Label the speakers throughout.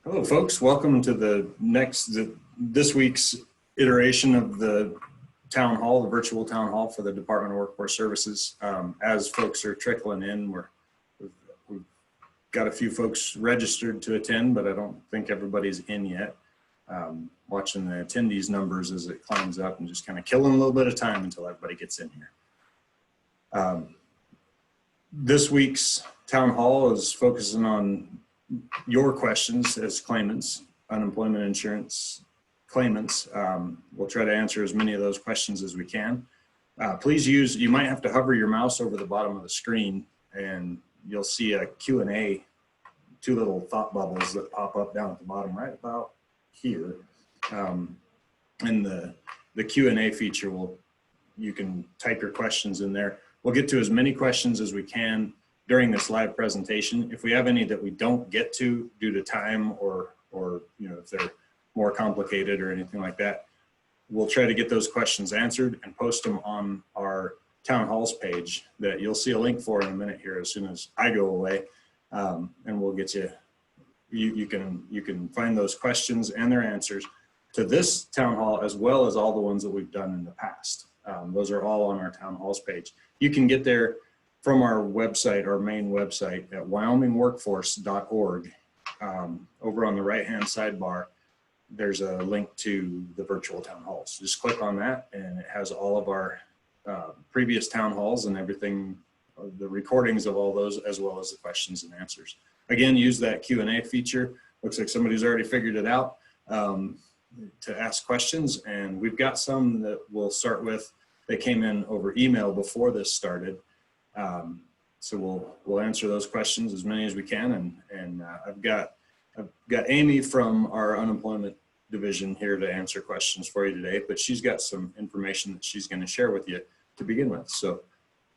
Speaker 1: Hello, folks. Welcome to this week's iteration of the town hall, the virtual town hall for the Department of Workforce Services. As folks are trickling in, we've got a few folks registered to attend, but I don't think everybody's in yet. Watching the attendees numbers as it climbs up and just kind of killing a little bit of time until everybody gets in here. This week's town hall is focusing on your questions as claimants, unemployment insurance claimants. We'll try to answer as many of those questions as we can. Please you might have to hover your mouse over the bottom of the screen and you'll see a Q&A, two little thought bubbles that pop up down at the bottom right about here. And the Q&A feature you can type your questions in there. We'll get to as many questions as we can during this live presentation. If we have any that we don't get to due to time or if they're more complicated or anything like that, we'll try to get those questions answered and post them on our town halls page that you'll see a link for in a minute here as soon as I go away. And we'll get you can find those questions and their answers to this town hall as well as all the ones that we've done in the past. Those are all on our town halls page. You can get there from our website, our main website at wyomingworkforce.org. Over on the right-hand sidebar, there's a link to the virtual town halls. Just click on that and it has all of our previous town halls and everything, the recordings of all those, as well as the questions and answers. Again, use that Q&A feature. Looks like somebody's already figured it out to ask questions. And we've got some that we'll start with. They came in over email before this started. So we'll answer those questions, as many as we can. And I've got Amy from our unemployment division here to answer questions for you today, but she's got some information that she's going to share with you to begin with. So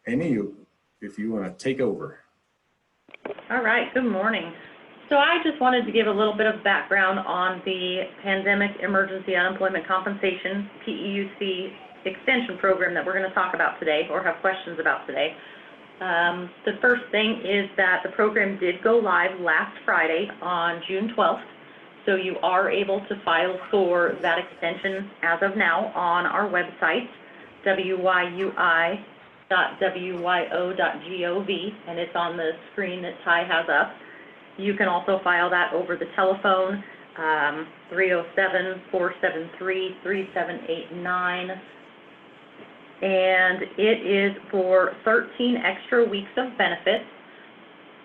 Speaker 1: Amy, if you want to take over.
Speaker 2: All right, good morning. So I just wanted to give a little bit of background on the Pandemic Emergency Unemployment Compensation, PEUC, extension program that we're going to talk about today or have questions about today. The first thing is that the program did go live last Friday on June 12th. So you are able to file for that extension as of now on our website, wyui.wyo.gov, and it's on the screen that Ty has up. You can also file that over the telephone, 307-473-3789. And it is for 13 extra weeks of benefits.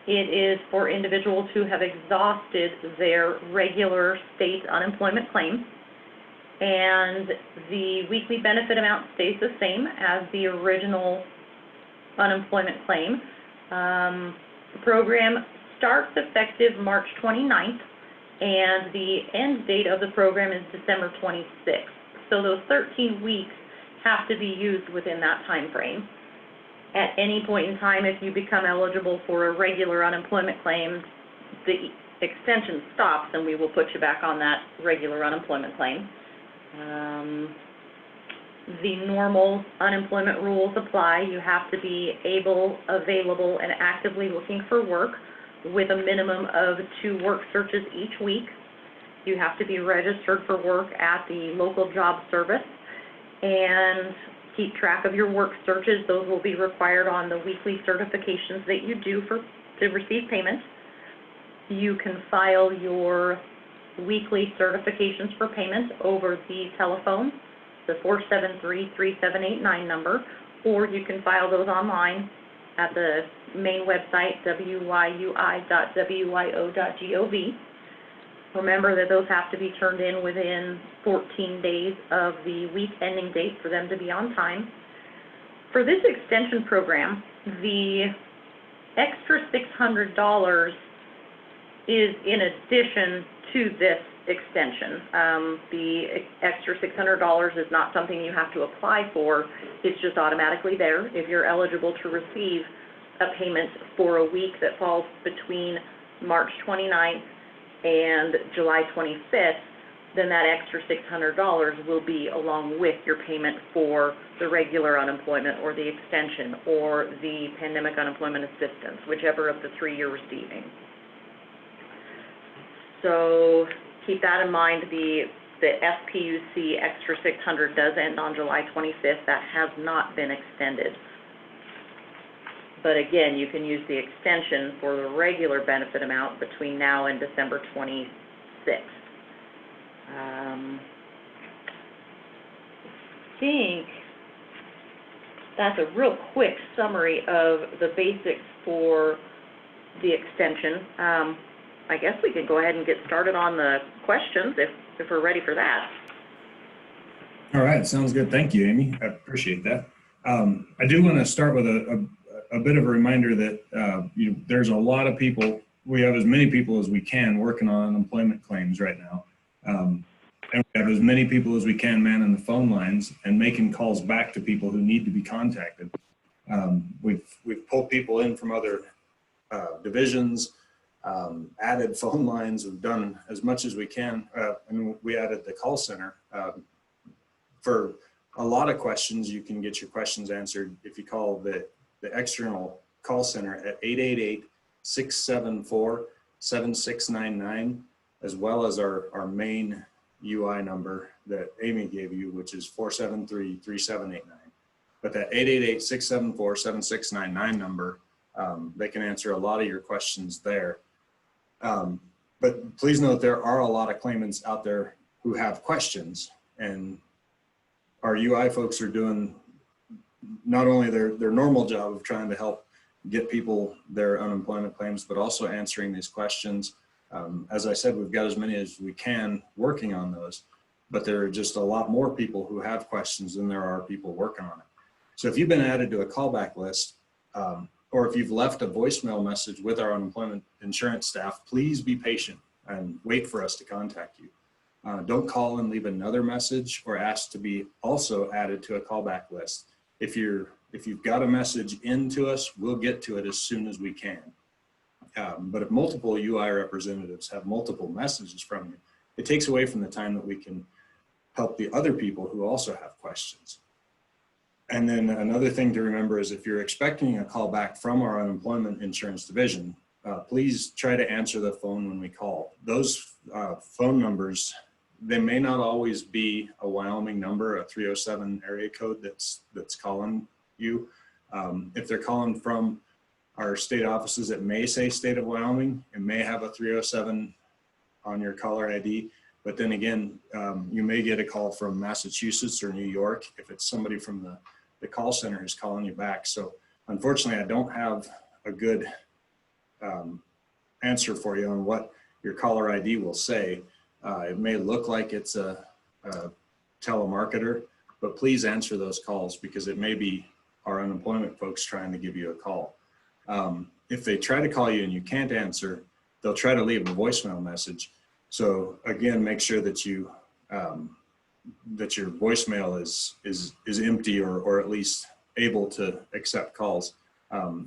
Speaker 2: It is for individuals who have exhausted their regular state unemployment claim. And the weekly benefit amount stays the same as the original unemployment claim. The program starts effective March 29th, and the end date of the program is December 26th. So those 13 weeks have to be used within that time frame. At any point in time, if you become eligible for a regular unemployment claim, the extension stops and we will put you back on that regular unemployment claim. The normal unemployment rules apply. You have to be able, available, and actively looking for work with a minimum of 2 work searches each week. You have to be registered for work at the local job service and keep track of your work searches. Those will be required on the weekly certifications that you do to receive payment. You can file your weekly certifications for payment over the telephone, the 473-3789 number, or you can file those online at the main website, wyui.wyo.gov. Remember that those have to be turned in within 14 days of the week ending date for them to be on time. For this extension program, the extra $600 is in addition to this extension. The extra $600 is not something you have to apply for. It's just automatically there. If you're eligible to receive a payment for a week that falls between March 29th and July 25th, then that extra $600 will be along with your payment for the regular unemployment or the extension or the pandemic unemployment assistance, whichever of the 3 you're receiving. So keep that in mind. The FPUC extra 600 does end on July 25th. That has not been extended. But again, you can use the extension for the regular benefit amount between now and December 26th. I think that's a real quick summary of the basics for the extension. I guess we can go ahead and get started on the questions if we're ready for that.
Speaker 1: All right, sounds good. Thank you, Amy. I appreciate that. I do want to start with a bit of a reminder that there's a lot of people. We have as many people as we can working on unemployment claims right now. And we have as many people as we can manning the phone lines and making calls back to people who need to be contacted. We've pulled people in from other divisions, added phone lines. We've done as much as we can. And we added the call center. For a lot of questions, you can get your questions answered if you call the external call center at 888-674-7699, as well as our main UI number that Amy gave you, which is 473-3789. But that 888-674-7699 number, they can answer a lot of your questions there. But please note there are a lot of claimants out there who have questions, and our UI folks are doing not only their normal job of trying to help get people their unemployment claims, but also answering these questions. As I said, we've got as many as we can working on those, but there are just a lot more people who have questions than there are people working on it. So if you've been added to a callback list, or if you've left a voicemail message with our unemployment insurance staff, please be patient and wait for us to contact you. Don't call and leave another message or ask to be also added to a callback list. If you've got a message into us, we'll get to it as soon as we can. But if multiple UI representatives have multiple messages from you, it takes away from the time that we can help the other people who also have questions. And then another thing to remember is if you're expecting a call back from our unemployment insurance division, please try to answer the phone when we call. Those phone numbers, they may not always be a Wyoming number, a 307 area code that's calling you. If they're calling from our state offices, it may say state of Wyoming. It may have a 307 on your caller ID, but then again, you may get a call from Massachusetts or New York if it's somebody from the call center who's calling you back. So unfortunately, I don't have a good answer for you on what your caller ID will say. It may look like it's a telemarketer, but please answer those calls because it may be our unemployment folks trying to give you a call. If they try to call you and you can't answer, they'll try to leave a voicemail message. So again, make sure that that your voicemail is empty or at least able to accept calls.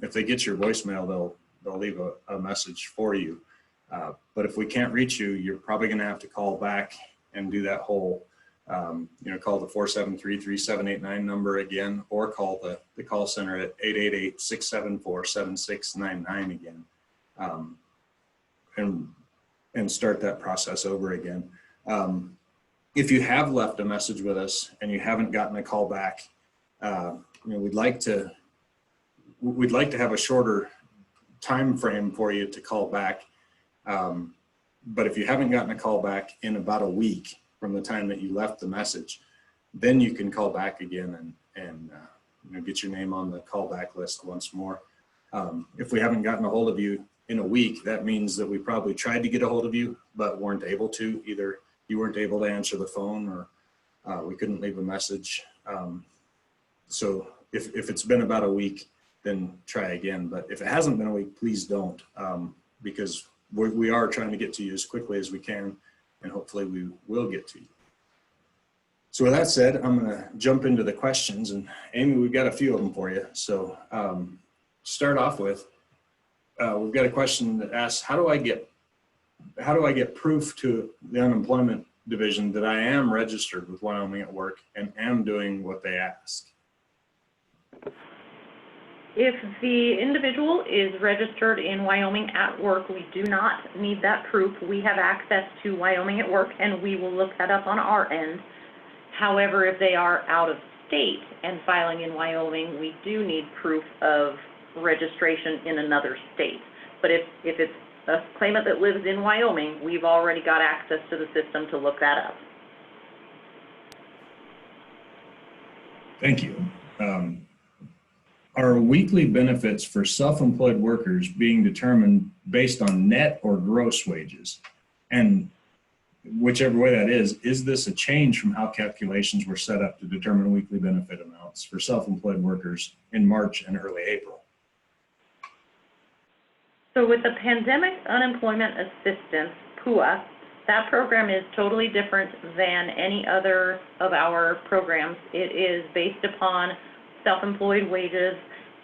Speaker 1: If they get your voicemail, they'll leave a message for you. But if we can't reach you, you're probably going to have to call back and do that whole, call the 473-3789 number again, or call the call center at 888-674-7699 again, and start that process over again. If you have left a message with us and you haven't gotten a call back, we'd like to have a shorter time frame for you to call back. But if you haven't gotten a call back in about a week from the time that you left the message, then you can call back again and get your name on the callback list once more. If we haven't gotten a hold of you in a week, that means that we probably tried to get a hold of you, but weren't able to. Either you weren't able to answer the phone or we couldn't leave a message. So if it's been about a week, then try again. But if it hasn't been a week, please don't, because we are trying to get to you as quickly as we can, and hopefully we will get to you. So with that said, I'm going to jump into the questions, and Amy, we've got a few of them for you. So start off with, we've got a question that asks, how do I get proof to the unemployment division that I am registered with Wyoming at Work and am doing what they ask?
Speaker 2: If the individual is registered in Wyoming at work, we do not need that proof. We have access to Wyoming at work, and we will look that up on our end. However, if they are out of state and filing in Wyoming, we do need proof of registration in another state. But if it's a claimant that lives in Wyoming, we've already got access to the system to look that up.
Speaker 1: Thank you. Are weekly benefits for self-employed workers being determined based on net or gross wages? And whichever way that is this a change from how calculations were set up to determine weekly benefit amounts for self-employed workers in March and early April?
Speaker 2: So with the Pandemic Unemployment Assistance, PUA, that program is totally different than any other of our programs. It is based upon self-employed wages,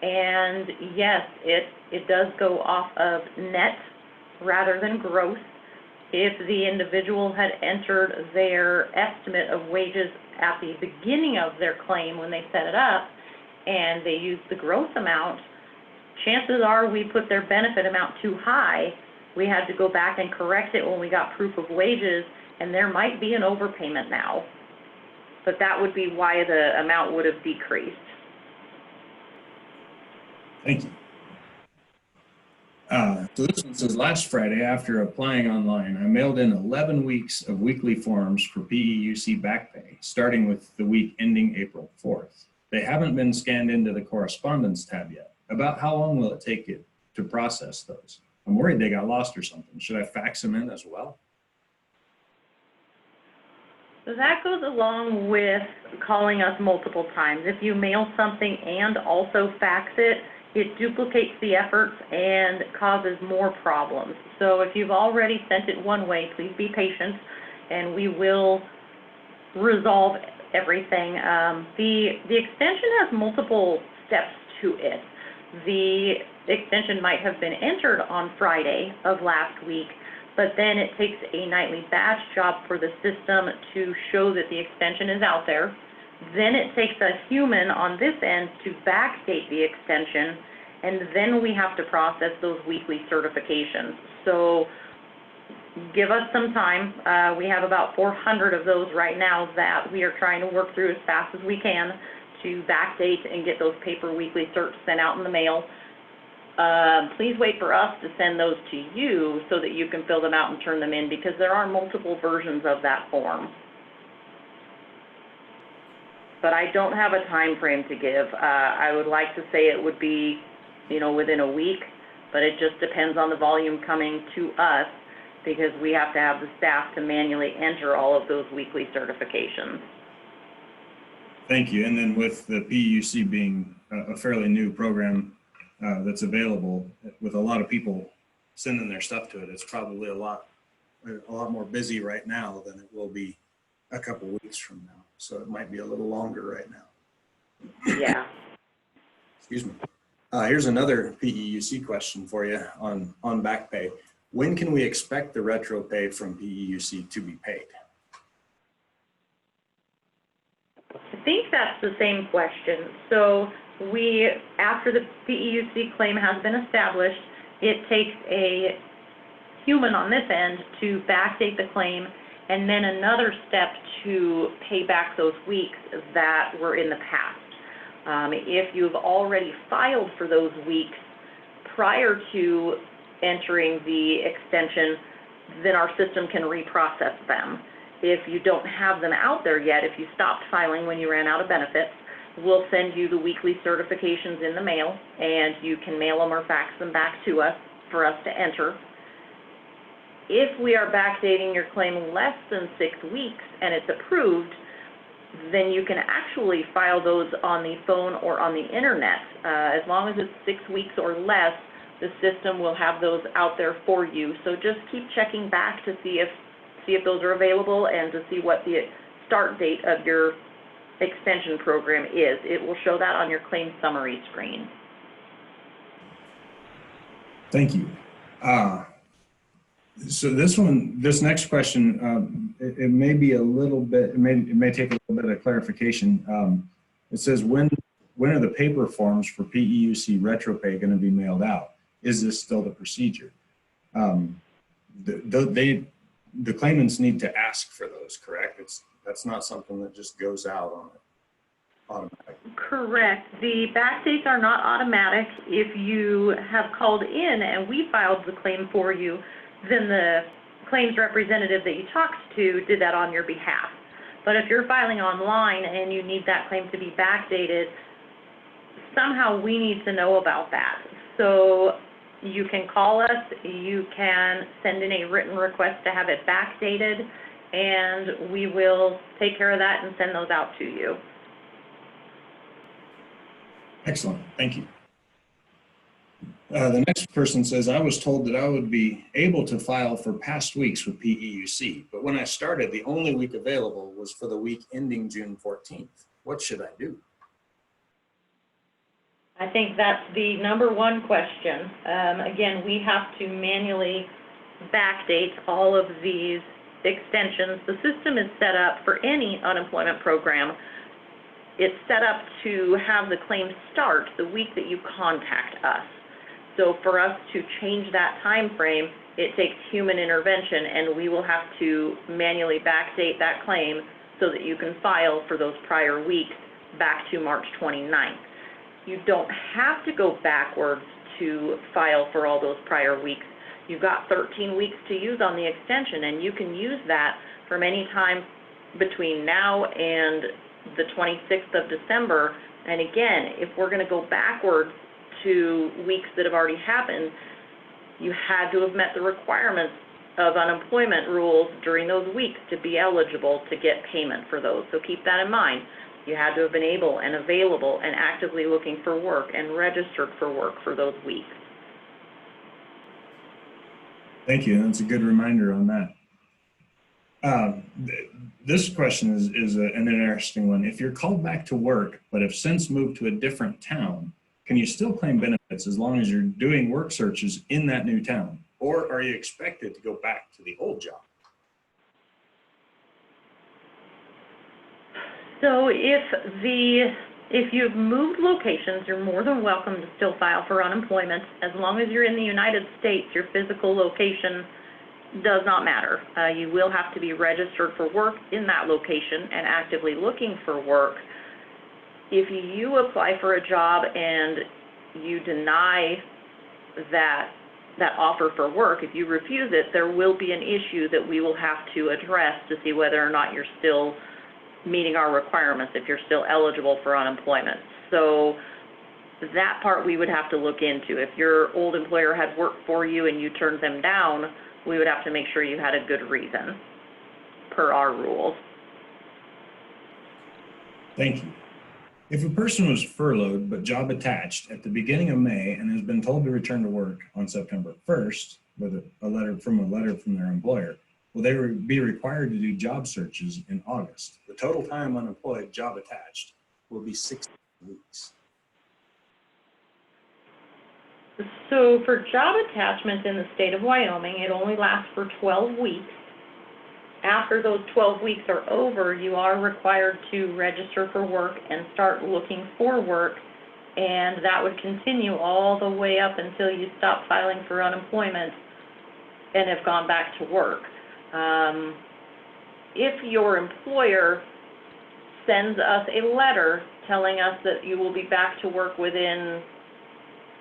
Speaker 2: and yes, it does go off of net rather than gross. If the individual had entered their estimate of wages at the beginning of their claim when they set it up, and they used the gross amount, chances are we put their benefit amount too high. We had to go back and correct it when we got proof of wages, and there might be an overpayment now. But that would be why the amount would have decreased.
Speaker 1: Thank you. So this one says, last Friday, after applying online, I mailed in 11 weeks of weekly forms for PEUC back pay, starting with the week ending April 4th. They haven't been scanned into the correspondence tab yet. About how long will it take it to process those? I'm worried they got lost or something. Should I fax them in as well?
Speaker 2: So that goes along with calling us multiple times. If you mail something and also fax it, it duplicates the efforts and causes more problems. So if you've already sent it one way, please be patient, and we will resolve everything. The extension has multiple steps to it. The extension might have been entered on Friday of last week, but then it takes a nightly batch job for the system to show that the extension is out there. Then it takes a human on this end to backdate the extension, and then we have to process those weekly certifications. So give us some time. We have about 400 of those right now that we are trying to work through as fast as we can to backdate and get those paper weekly certs sent out in the mail. Please wait for us to send those to you so that you can fill them out and turn them in, because there are multiple versions of that form. But I don't have a time frame to give. I would like to say it would be, within a week, but it just depends on the volume coming to us, because we have to have the staff to manually enter all of those weekly certifications.
Speaker 1: Thank you. And then with the PEUC being a fairly new program that's available, with a lot of people sending their stuff to it, it's probably a lot more busy right now than it will be a couple weeks from now. So it might be a little longer right now.
Speaker 2: Yeah.
Speaker 1: Excuse me. Here's another PEUC question for you on back pay. When can we expect the retro pay from PEUC to be paid?
Speaker 2: I think that's the same question. So after the PEUC claim has been established, it takes a human on this end to backdate the claim, and then another step to pay back those weeks that were in the past. If you've already filed for those weeks prior to entering the extension, then our system can reprocess them. If you don't have them out there yet, if you stopped filing when you ran out of benefits, we'll send you the weekly certifications in the mail, and you can mail them or fax them back to us for us to enter. If we are backdating your claim less than 6 weeks and it's approved, then you can actually file those on the phone or on the internet. As long as it's 6 weeks or less, the system will have those out there for you. So just keep checking back to see if those are available and to see what the start date of your extension program is. It will show that on your claim summary screen.
Speaker 1: Thank you. So this next question, it may be a little bit, it may take a little bit of clarification. It says, when when are the paper forms for PEUC retro pay going to be mailed out? Is this still the procedure? The claimants need to ask for those, correct? That's not something that just goes out on it automatically.
Speaker 2: Correct. The back dates are not automatic. If you have called in and we filed the claim for you, then the claims representative that you talked to did that on your behalf. But if you're filing online and you need that claim to be backdated, somehow we need to know about that. So you can call us, you can send in a written request to have it backdated, and we will take care of that and send those out to you.
Speaker 1: Excellent, thank you. The next person says, I was told that I would be able to file for past weeks with PEUC, but when I started, the only week available was for the week ending June 14th. What should I do?
Speaker 2: I think that's the number one question. Again, we have to manually backdate all of these extensions. The system is set up for any unemployment program. It's set up to have the claim start the week that you contact us. So for us to change that time frame, it takes human intervention, and we will have to manually backdate that claim so that you can file for those prior weeks back to March 29th. You don't have to go backwards to file for all those prior weeks. You've got 13 weeks to use on the extension, and you can use that from any time between now and the 26th of December. And again, if we're going to go backwards to weeks that have already happened, you had to have met the requirements of unemployment rules during those weeks to be eligible to get payment for those. So keep that in mind. You had to have been able and available and actively looking for work and registered for work for those weeks.
Speaker 1: Thank you. That's a good reminder on that. This question is an interesting one. If you're called back to work, but have since moved to a different town, can you still claim benefits as long as you're doing work searches in that new town? Or are you expected to go back to the old job?
Speaker 2: So if you've moved locations, you're more than welcome to still file for unemployment. As long as you're in the United States, your physical location does not matter. You will have to be registered for work in that location and actively looking for work. If you apply for a job and you deny that offer for work, if you refuse it, there will be an issue that we will have to address to see whether or not you're still meeting our requirements, if you're still eligible for unemployment. So that part we would have to look into. If your old employer had worked for you and you turned them down, we would have to make sure you had a good reason per our rules.
Speaker 1: Thank you. If a person was furloughed but job attached at the beginning of May and has been told to return to work on September 1st with a letter from their employer, will they be required to do job searches in August? The total time unemployed, job attached, will be 16 weeks.
Speaker 2: So for job attachment in the state of Wyoming, it only lasts for 12 weeks. After those 12 weeks are over, you are required to register for work and start looking for work, and that would continue all the way up until you stop filing for unemployment and have gone back to work. If your employer sends us a letter telling us that you will be back to work within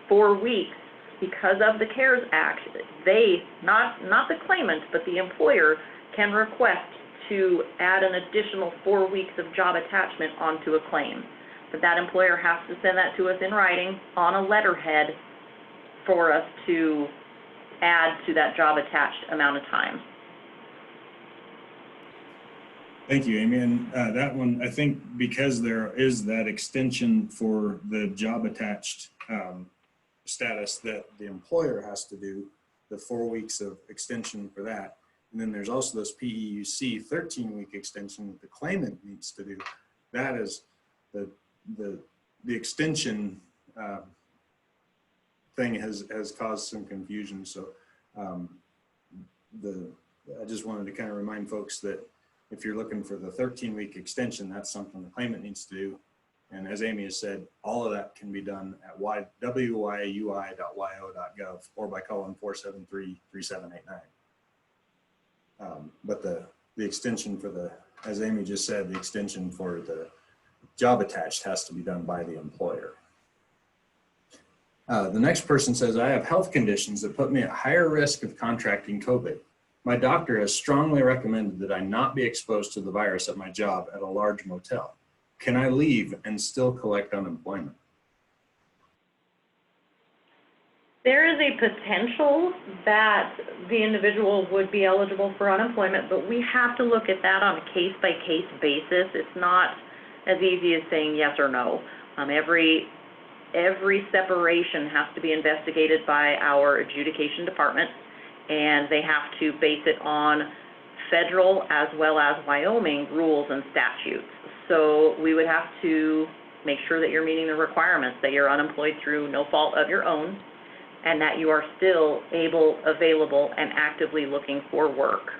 Speaker 2: 4 weeks because of the CARES Act, they, not the claimant, but the employer, can request to add an additional 4 weeks of job attachment onto a claim. But that employer has to send that to us in writing on a letterhead for us to add to that job attached amount of time.
Speaker 1: Thank you, Amy. And that one, I think because there is that extension for the job attached status that the employer has to do, the 4 weeks of extension for that. And then there's also this PEUC 13-week extension that the claimant needs to do. That is the extension thing has caused some confusion. So I just wanted to kind of remind folks that if you're looking for the 13-week extension, that's something the claimant needs to do. And as Amy has said, all of that can be done at wyui.yo.gov or by calling 473-3789. But the extension for the, as Amy just said, the extension for the job attached has to be done by the employer. The next person says, I have health conditions that put me at higher risk of contracting COVID. My doctor has strongly recommended that I not be exposed to the virus at my job at a large motel. Can I leave and still collect unemployment?
Speaker 2: There is a potential that the individual would be eligible for unemployment, but we have to look at that on a case-by-case basis. It's not as easy as saying yes or no. Every separation has to be investigated by our adjudication department, and they have to base it on federal as well as Wyoming rules and statutes. So we would have to make sure that you're meeting the requirements, that you're unemployed through no fault of your own, and that you are still able, available, and actively looking for work.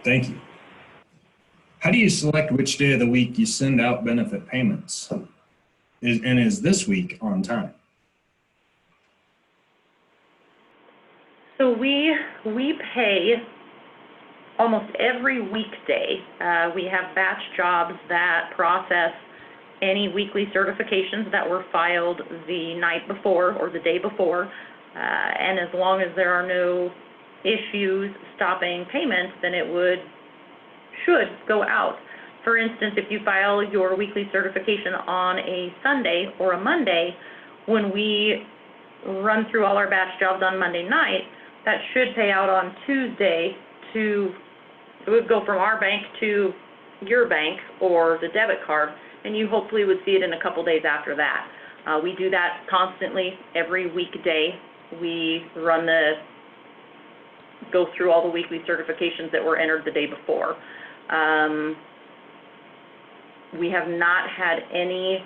Speaker 1: Thank you. How do you select which day of the week you send out benefit payments? Is this week on time?
Speaker 2: So we pay almost every weekday. We have batch jobs that process any weekly certifications that were filed the night before or the day before. And as long as there are no issues stopping payments, then it should go out. For instance, if you file your weekly certification on a Sunday or a Monday, when we run through all our batch jobs on Monday night, that should pay out on Tuesday it would go from our bank to your bank or the debit card, and you hopefully would see it in a couple days after that. We do that constantly every weekday. We go through all the weekly certifications that were entered the day before. We have not had any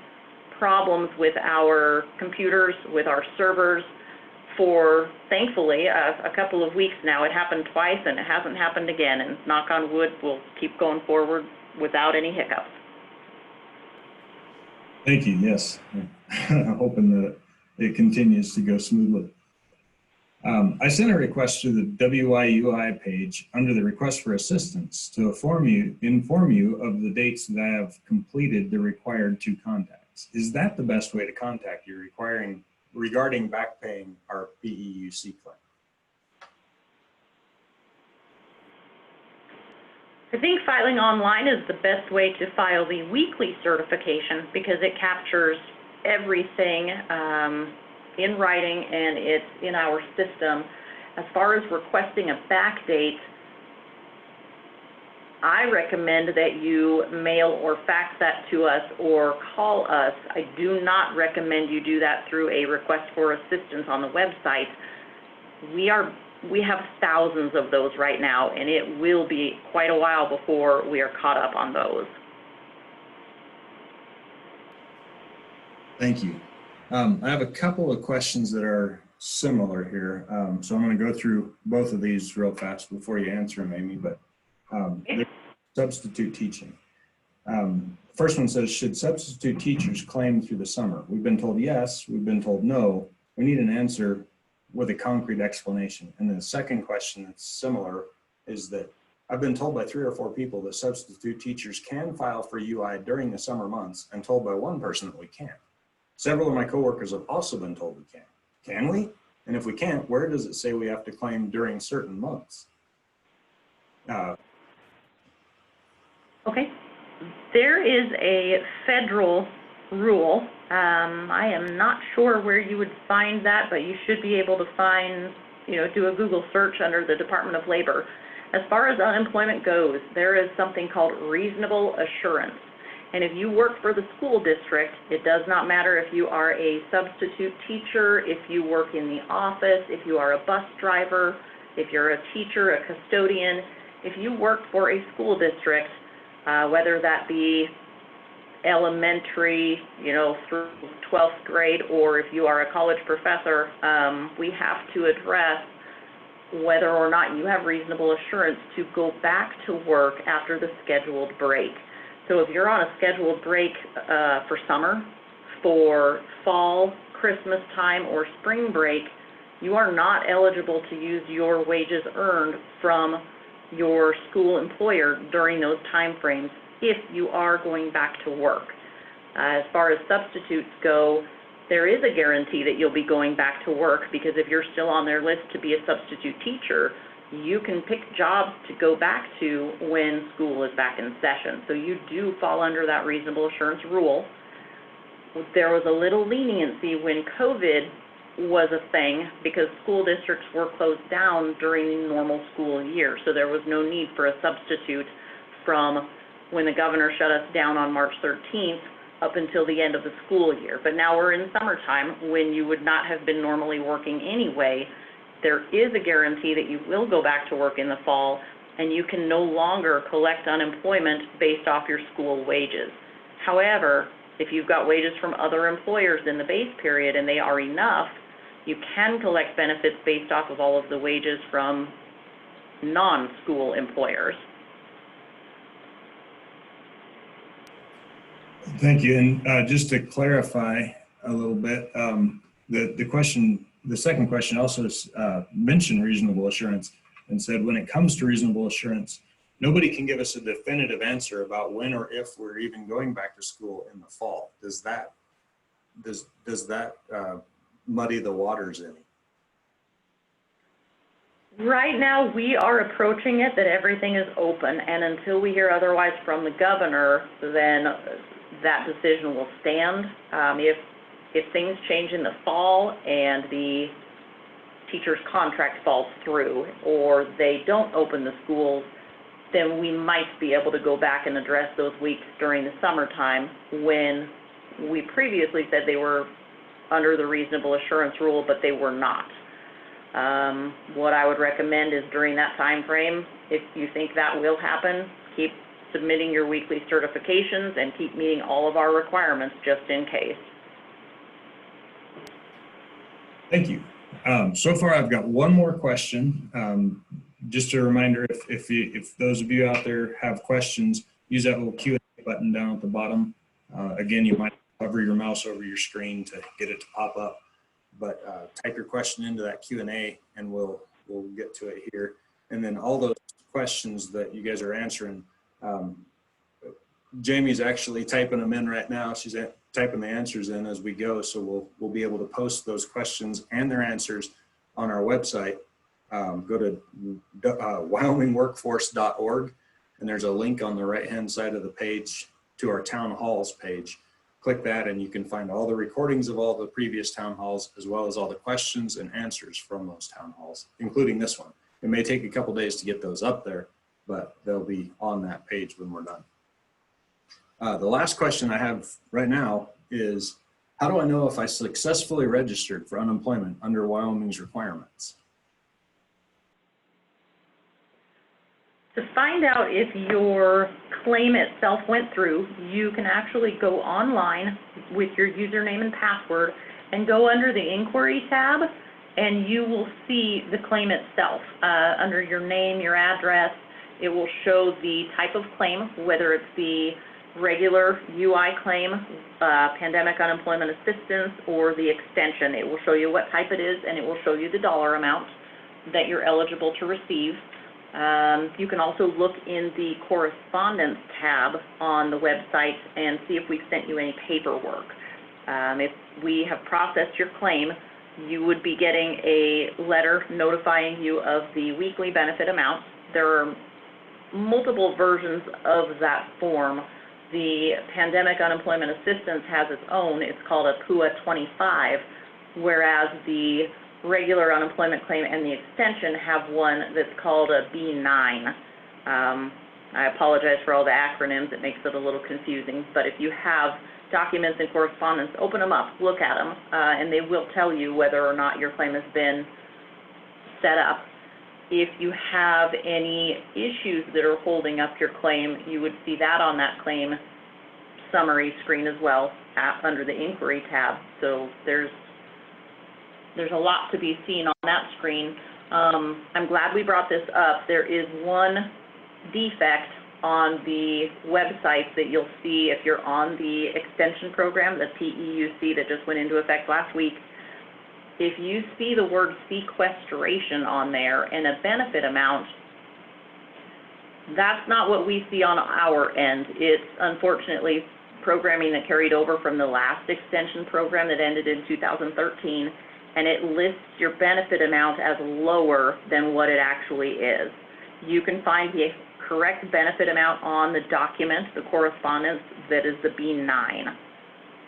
Speaker 2: problems with our computers, with our servers for, thankfully, a couple of weeks now. It happened twice and it hasn't happened again, and knock on wood, we'll keep going forward without any hiccups.
Speaker 1: Thank you, yes. Hoping that it continues to go smoothly. I sent a request to the WIUI page under the request for assistance to inform you of the dates that I have completed the required 2 contacts. Is that the best way to contact you regarding back paying our BEUC claim?
Speaker 2: I think filing online is the best way to file the weekly certification because it captures everything in writing and it's in our system. As far as requesting a back date, I recommend that you mail or fax that to us or call us. I do not recommend you do that through a request for assistance on the website. We have thousands of those right now, and it will be quite a while before we are caught up on those.
Speaker 1: Thank you. I have a couple of questions that are similar here. So I'm going to go through both of these real fast before you answer them, Amy, but substitute teaching. First one says, should substitute teachers claim through the summer? We've been told yes, we've been told no. We need an answer with a concrete explanation. And then the second question that's similar is that I've been told by 3 or 4 people that substitute teachers can file for UI during the summer months, and told by one person that we can't. Several of my coworkers have also been told we can't. Can we? And if we can't, where does it say we have to claim during certain months?
Speaker 2: Okay. There is a federal rule. I am not sure where you would find that, but you should be able to find, do a Google search under the Department of Labor. As far as unemployment goes, there is something called reasonable assurance. And if you work for the school district, it does not matter if you are a substitute teacher, if you work in the office, if you are a bus driver, if you're a teacher, a custodian, if you work for a school district, whether that be elementary, through 12th grade, or if you are a college professor, we have to address whether or not you have reasonable assurance to go back to work after the scheduled break. So if you're on a scheduled break for summer, for fall, Christmas time, or spring break, you are not eligible to use your wages earned from your school employer during those time frames if you are going back to work. As far as substitutes go, there is a guarantee that you'll be going back to work, because if you're still on their list to be a substitute teacher, you can pick jobs to go back to when school is back in session. So you do fall under that reasonable assurance rule. There was a little leniency when COVID was a thing, because school districts were closed down during the normal school year. So there was no need for a substitute from when the governor shut us down on March 13th up until the end of the school year. But now we're in summertime, when you would not have been normally working anyway. There is a guarantee that you will go back to work in the fall, and you can no longer collect unemployment based off your school wages. However, if you've got wages from other employers in the base period and they are enough, you can collect benefits based off of all of the wages from non-school employers.
Speaker 1: Thank you. And just to clarify a little bit, the second question also mentioned reasonable assurance and said, when it comes to reasonable assurance, nobody can give us a definitive answer about when or if we're even going back to school in the fall. Does that muddy the waters any?
Speaker 2: Right now, we are approaching it that everything is open, and until we hear otherwise from the governor, then that decision will stand. If things change in the fall and the teacher's contract falls through, or they don't open the schools, then we might be able to go back and address those weeks during the summertime, when we previously said they were under the reasonable assurance rule, but they were not. What I would recommend is during that time frame, if you think that will happen, keep submitting your weekly certifications and keep meeting all of our requirements just in case.
Speaker 1: Thank you. So far, I've got one more question. Just a reminder, if those of you out there have questions, use that little Q&A button down at the bottom. Again, you might hover your mouse over your screen to get it to pop up, but type your question into that Q&A and we'll get to it here. And then all those questions that you guys are answering, Jamie's actually typing them in right now. She's typing the answers in as we go, so we'll be able to post those questions and their answers on our website. Go to wyomingworkforce.org, and there's a link on the right-hand side of the page to our town halls page. Click that and you can find all the recordings of all the previous town halls, as well as all the questions and answers from those town halls, including this one. It may take a couple days to get those up there, but they'll be on that page when we're done. The last question I have right now is, how do I know if I successfully registered for unemployment under Wyoming's requirements?
Speaker 2: To find out if your claim itself went through, you can actually go online with your username and password and go under the inquiry tab, and you will see the claim itself. Under your name, your address, it will show the type of claim, whether it's the regular UI claim, pandemic unemployment assistance, or the extension. It will show you what type it is, and it will show you the dollar amount that you're eligible to receive. You can also look in the correspondence tab on the website and see if we've sent you any paperwork. If we have processed your claim, you would be getting a letter notifying you of the weekly benefit amount. There are multiple versions of that form. The pandemic unemployment assistance has its own. It's called a PUA 25, whereas the regular unemployment claim and the extension have one that's called a B9. I apologize for all the acronyms. It makes it a little confusing, but if you have documents and correspondence, open them up, look at them, and they will tell you whether or not your claim has been set up. If you have any issues that are holding up your claim, you would see that on that claim summary screen as well, under the inquiry tab. So there's a lot to be seen on that screen. I'm glad we brought this up. There is one defect on the website that you'll see if you're on the extension program, the PEUC that just went into effect last week. If you see the word sequestration on there and a benefit amount, that's not what we see on our end. It's unfortunately programming that carried over from the last extension program that ended in 2013, and it lists your benefit amount as lower than what it actually is. You can find the correct benefit amount on the document, the correspondence that is the B9.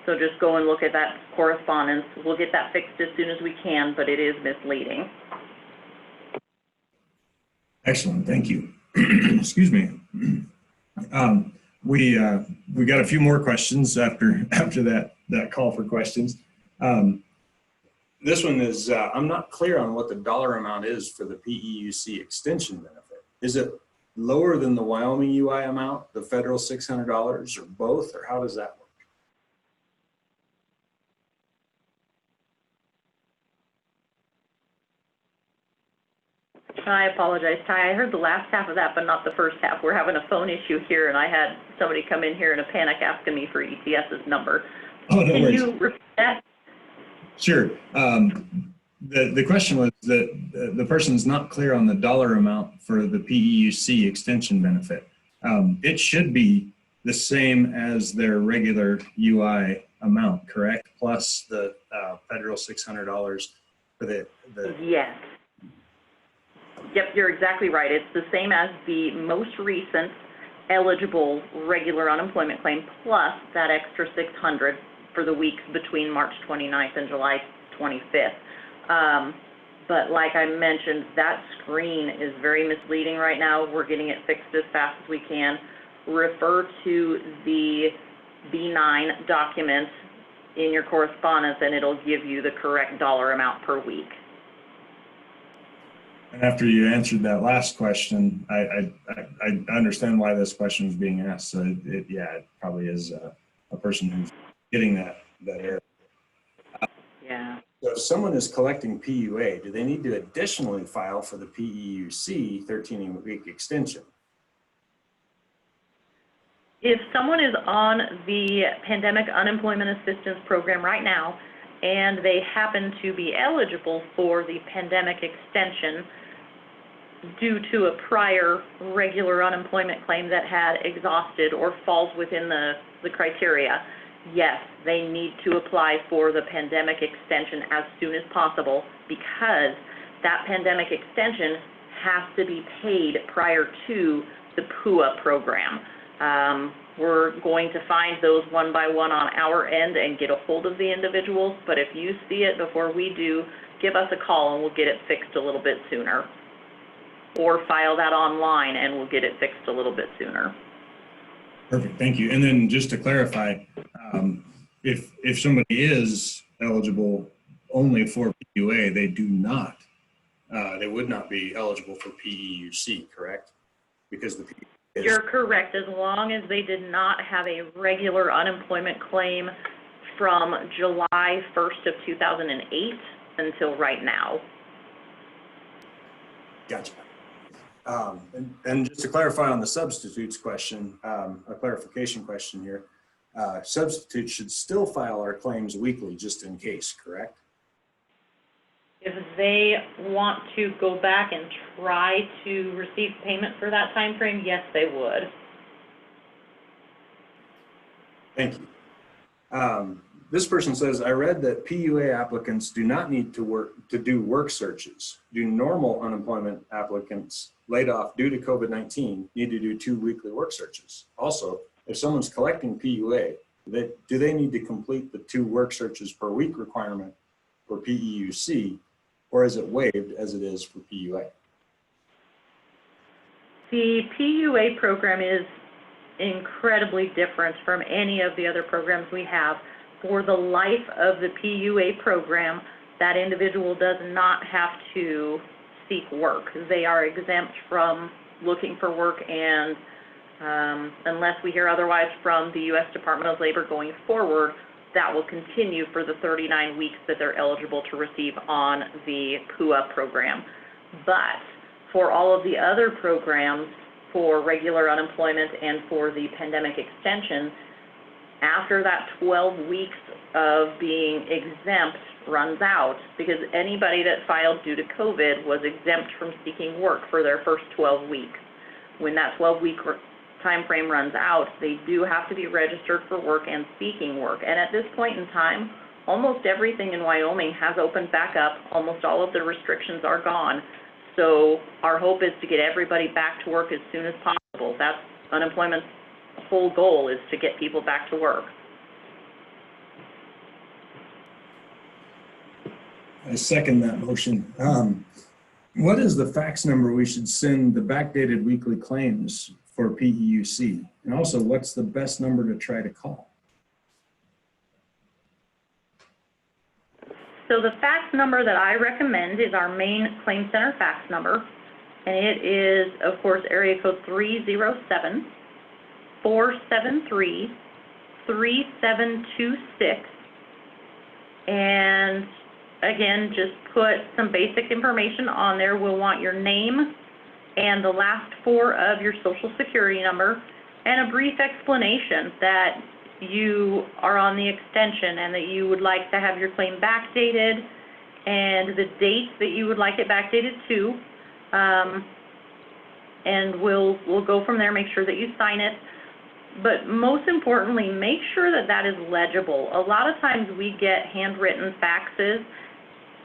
Speaker 2: So just go and look at that correspondence. We'll get that fixed as soon as we can, but it is misleading.
Speaker 1: Excellent, thank you. Excuse me. We got a few more questions after that call for questions. This one is, I'm not clear on what the dollar amount is for the PEUC extension benefit. Is it lower than the Wyoming UI amount, the federal $600, or both, or how does that work?
Speaker 2: I apologize, Ty. I heard the last half of that, but not the first half. We're having a phone issue here, and I had somebody come in here in a panic asking me for ETS's number.
Speaker 1: Oh, no
Speaker 2: Can
Speaker 1: worries.
Speaker 2: you repeat that?
Speaker 1: Sure. The question was that the person's not clear on the dollar amount for the PEUC extension benefit. It should be the same as their regular UI amount, correct? Plus the federal $600 for the
Speaker 2: Yes. Yep, you're exactly right. It's the same as the most recent eligible regular unemployment claim plus that extra $600 for the weeks between March 29th and July 25th. But like I mentioned, that screen is very misleading right now. We're getting it fixed as fast as we can. Refer to the B9 document in your correspondence and it'll give you the correct dollar amount per week.
Speaker 1: And after you answered that last question, I understand why this question is being asked. So it probably is a person who's getting that error.
Speaker 2: Yeah.
Speaker 1: So if someone is collecting PUA, do they need to additionally file for the PEUC 13-week extension?
Speaker 2: If someone is on the Pandemic Unemployment Assistance Program right now and they happen to be eligible for the pandemic extension due to a prior regular unemployment claim that had exhausted or falls within the criteria, yes, they need to apply for the pandemic extension as soon as possible because that pandemic extension has to be paid prior to the PUA program. We're going to find those one by one on our end and get a hold of the individuals, but if you see it before we do, give us a call and we'll get it fixed a little bit sooner. Or file that online and we'll get it fixed a little bit sooner.
Speaker 1: Perfect, thank you. And then just to clarify, if somebody is eligible only for PUA, they would not be eligible for PEUC, correct? Because the PUA is...
Speaker 2: You're correct, as long as they did not have a regular unemployment claim from July 1st of 2008 until right now.
Speaker 1: Gotcha. And just to clarify on the substitutes question, a clarification question here, substitutes should still file our claims weekly just in case, correct?
Speaker 2: If they want to go back and try to receive payment for that time frame, yes, they would.
Speaker 1: Thank you. This person says, I read that PUA applicants do not need to do work searches. Do normal unemployment applicants laid off due to COVID-19 need to do 2 weekly work searches? Also, if someone's collecting PUA, do they need to complete the 2 work searches per week requirement for PEUC, or is it waived as it is for PUA?
Speaker 2: The PUA program is incredibly different from any of the other programs we have. For the life of the PUA program, that individual does not have to seek work. They are exempt from looking for work, and unless we hear otherwise from the U.S. Department of Labor going forward, that will continue for the 39 weeks that they're eligible to receive on the PUA program. But for all of the other programs, for regular unemployment and for the pandemic extension, after that 12 weeks of being exempt runs out, because anybody that filed due to COVID was exempt from seeking work for their first 12 weeks. When that 12-week time frame runs out, they do have to be registered for work and seeking work. And at this point in time, almost everything in Wyoming has opened back up. Almost all of the restrictions are gone. So our hope is to get everybody back to work as soon as possible. That's unemployment's whole goal, is to get people back to work.
Speaker 1: I second that motion. What is the fax number we should send the backdated weekly claims for PEUC? And also, what's the best number to try to call?
Speaker 2: So the fax number that I recommend is our main claim center fax number. And it is, of course, area code 307-473-3726. And again, just put some basic information on there. We'll want your name and the last 4 of your social security number and a brief explanation that you are on the extension and that you would like to have your claim backdated and the date that you would like it backdated to. And we'll go from there, make sure that you sign it. But most importantly, make sure that that is legible. A lot of times we get handwritten faxes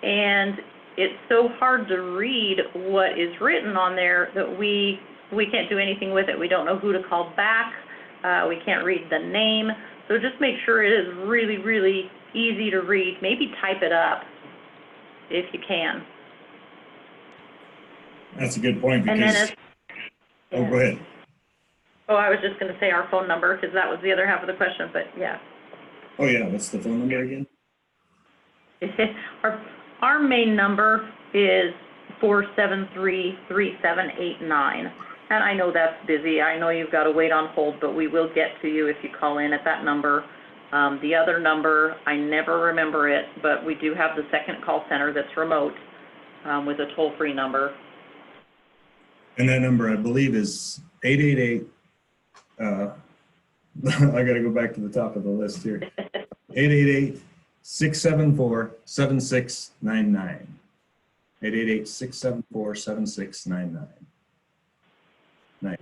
Speaker 2: and it's so hard to read what is written on there that we can't do anything with it. We don't know who to call back. We can't read the name. So just make sure it is really, really easy to read. Maybe type it up if you can.
Speaker 1: That's a good point, because,
Speaker 2: And then
Speaker 1: oh, go ahead.
Speaker 2: Oh, I was just going to say our phone number, because that was the other half of the question, but yeah.
Speaker 1: Oh yeah, what's the phone number again?
Speaker 2: Our main number is 473-3789. And I know that's busy. I know you've got to wait on hold, but we will get to you if you call in at that number. The other number, I never remember it, but we do have the second call center that's remote with a toll-free number.
Speaker 1: And that number, I believe, is 888. I got to go back to the top of the list here. 888-674-7699. 888-674-7699. I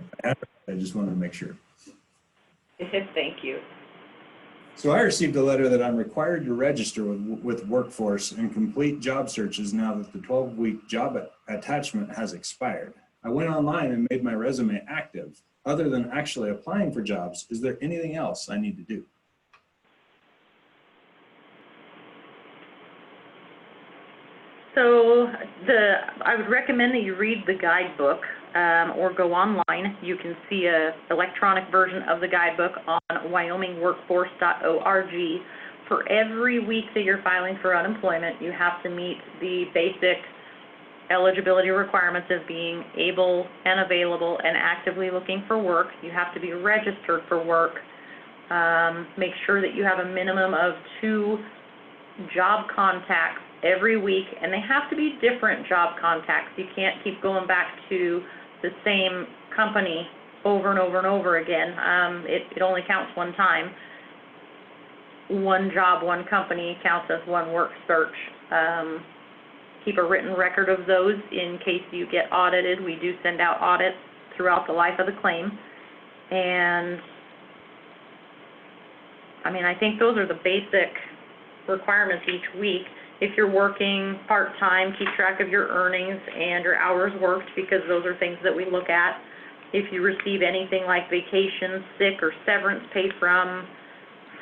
Speaker 1: just wanted to make sure.
Speaker 2: Thank you.
Speaker 1: So I received a letter that I'm required to register with Workforce and complete job searches now that the 12-week job attachment has expired. I went online and made my resume active. Other than actually applying for jobs, is there anything else I need to do?
Speaker 2: So I would recommend that you read the guidebook or go online. You can see an electronic version of the guidebook on wyomingworkforce.org. For every week that you're filing for unemployment, you have to meet the basic eligibility requirements of being able and available and actively looking for work. You have to be registered for work. Make sure that you have a minimum of 2 job contacts every week, and they have to be different job contacts. You can't keep going back to the same company over and over and over again. It only counts one time. One job, one company counts as one work search. Keep a written record of those in case you get audited. We do send out audits throughout the life of the claim. And I mean, I think those are the basic requirements each week. If you're working part-time, keep track of your earnings and your hours worked, because those are things that we look at. If you receive anything like vacation, sick, or severance pay from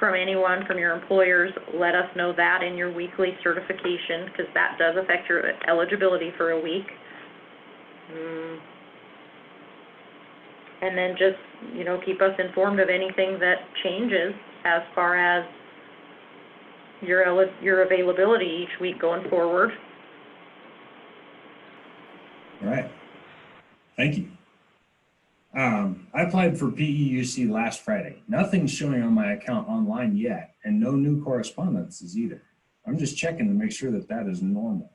Speaker 2: anyone, from your employers, let us know that in your weekly certification, because that does affect your eligibility for a week. And then just, keep us informed of anything that changes as far as your availability each week going forward.
Speaker 1: All right. Thank you. I applied for PEUC last Friday. Nothing's showing on my account online yet, and no new correspondences either. I'm just checking to make sure that that is normal.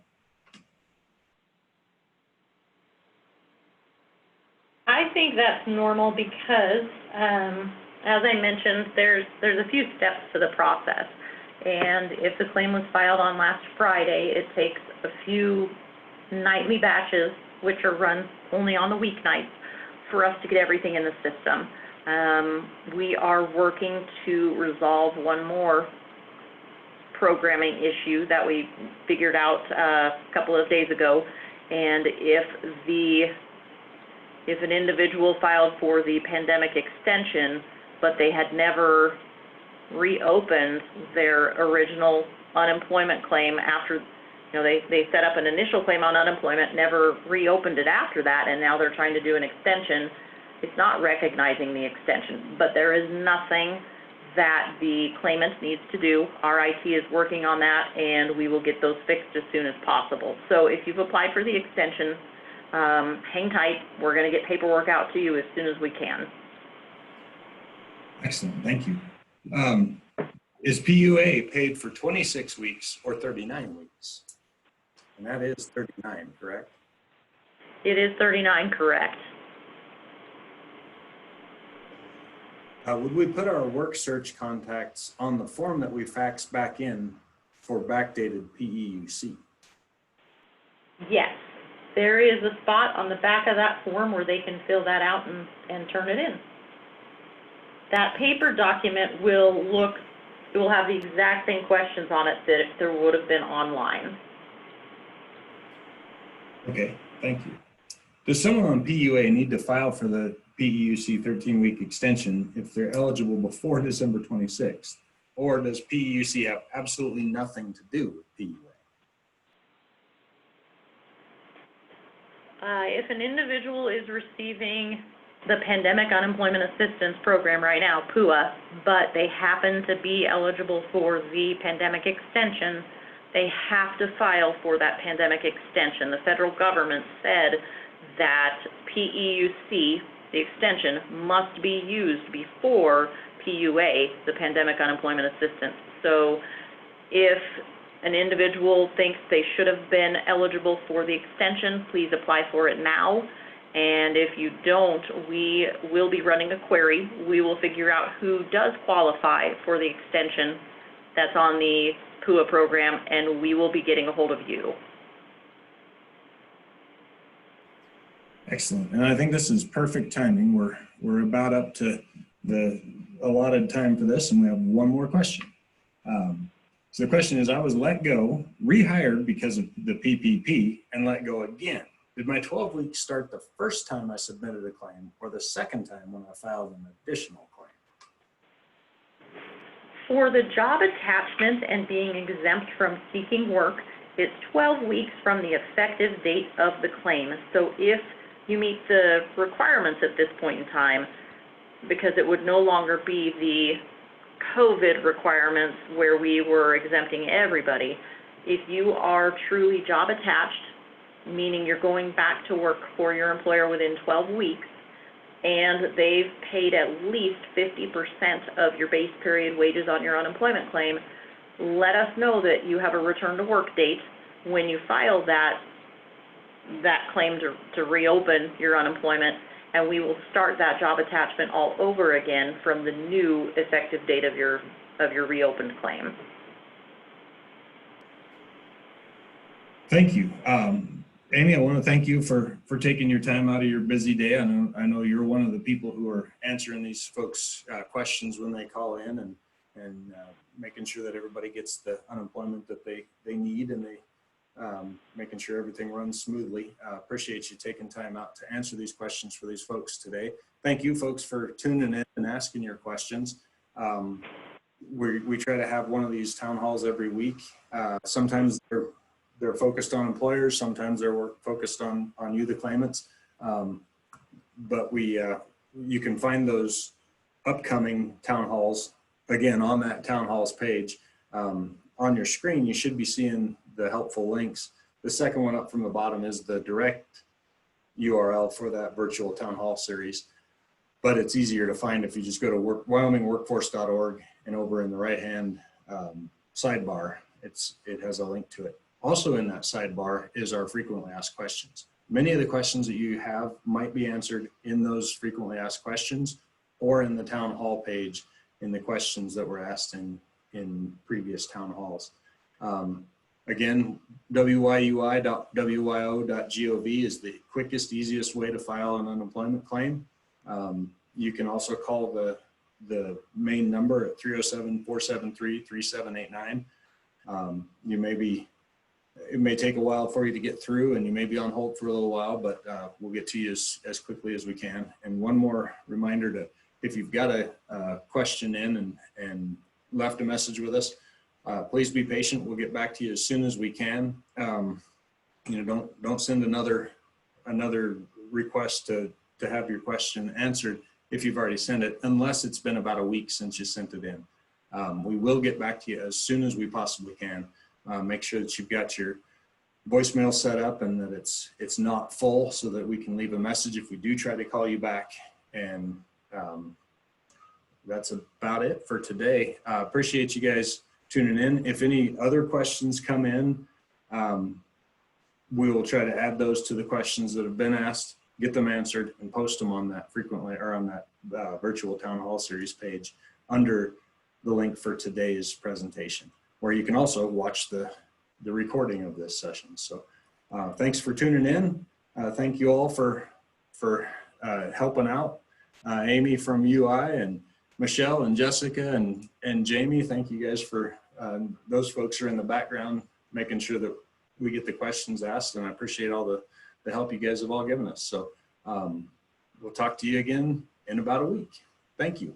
Speaker 2: think that's normal because, as I mentioned, there's a few steps to the process. And if the claim was filed on last Friday, it takes a few nightly batches, which are run only on the weeknights, for us to get everything in the system. We are working to resolve one more programming issue that we figured out a couple of days ago. And if an individual filed for the pandemic extension, but they had never reopened their original unemployment claim after, they set up an initial claim on unemployment, never reopened it after that, and now they're trying to do an extension, it's not recognizing the extension. But there is nothing that the claimant needs to do. Our IT is working on that, and we will get those fixed as soon as possible. So if you've applied for the extension, hang tight. We're going to get paperwork out to you as soon as we can.
Speaker 1: Excellent, thank you. Is PUA paid for 26 weeks or 39 weeks? And that is 39, correct?
Speaker 2: It is 39, correct.
Speaker 1: Would we put our work search contacts on the form that we fax back in for backdated PEUC?
Speaker 2: Yes. There is a spot on the back of that form where they can fill that out and turn it in. That paper document will have the exact same questions on it that there would have been online.
Speaker 1: Okay, thank you. Does someone on PUA need to file for the PEUC 13-week extension if they're eligible before December 26th? Or does PEUC have absolutely nothing to do with PUA?
Speaker 2: If an individual is receiving the Pandemic Unemployment Assistance Program right now, PUA, but they happen to be eligible for the pandemic extension, they have to file for that pandemic extension. The federal government said that PEUC, the extension, must be used before PUA, the Pandemic Unemployment Assistance. So if an individual thinks they should have been eligible for the extension, please apply for it now. And if you don't, we will be running a query. We will figure out who does qualify for the extension that's on the PUA program, and we will be getting a hold of you.
Speaker 1: Excellent, and I think this is perfect timing. We're about up to the allotted time for this, and we have one more question. So the question is, I was let go, rehired because of the PPP, and let go again. Did my 12 weeks start the first time I submitted a claim or the second time when I filed an additional claim?
Speaker 2: For the job attachment and being exempt from seeking work, it's 12 weeks from the effective date of the claim. So if you meet the requirements at this point in time, because it would no longer be the COVID requirements where we were exempting everybody, if you are truly job attached, meaning you're going back to work for your employer within 12 weeks, and they've paid at least 50% of your base period wages on your unemployment claim, let us know that you have a return to work date when you file that claim to reopen your unemployment, and we will start that job attachment all over again from the new effective date of your reopened claim.
Speaker 1: Thank you. Amy, I want to thank you for taking your time out of your busy day. I know you're one of the people who are answering these folks' questions when they call in and making sure that everybody gets the unemployment that they need, and they making sure everything runs smoothly. Appreciate you taking time out to answer these questions for these folks today. Thank you folks for tuning in and asking your questions. We try to have one of these town halls every week. Sometimes they're focused on employers, sometimes they're focused on you, the claimants. But you can find those upcoming town halls, again, on that town halls page. On your screen, you should be seeing the helpful links. The second one up from the bottom is the direct URL for that virtual town hall series. But it's easier to find if you just go to wyomingworkforce.org, and over in the right-hand sidebar, it has a link to it. Also in that sidebar is our frequently asked questions. Many of the questions that you have might be answered in those frequently asked questions or in the town hall page in the questions that were asked in previous town halls. Again, wyui.wyo.gov is the quickest, easiest way to file an unemployment claim. You can also call the main number at 307-473-3789. It may take a while for you to get through, and you may be on hold for a little while, but we'll get to you as quickly as we can. And one more reminder if you've got a question in and left a message with us, please be patient. We'll get back to you as soon as we can. Don't send another request to have your question answered if you've already sent it, unless it's been about a week since you sent it in. We will get back to you as soon as we possibly can. Make sure that you've got your voicemail set up and that it's not full, so that we can leave a message if we do try to call you back. And that's about it for today. Appreciate you guys tuning in. If any other questions come in, we will try to add those to the questions that have been asked, get them answered, and post them on that frequently, or on that virtual town hall series page under the link for today's presentation, where you can also watch the recording of this session. So thanks for tuning in. Thank you all for helping out. Amy from UI, and Michelle and Jessica and Jamie, thank you guys for, those folks are in the background making sure that we get the questions asked, and I appreciate all the help you guys have all given us. So we'll talk to you again in about a week. Thank you.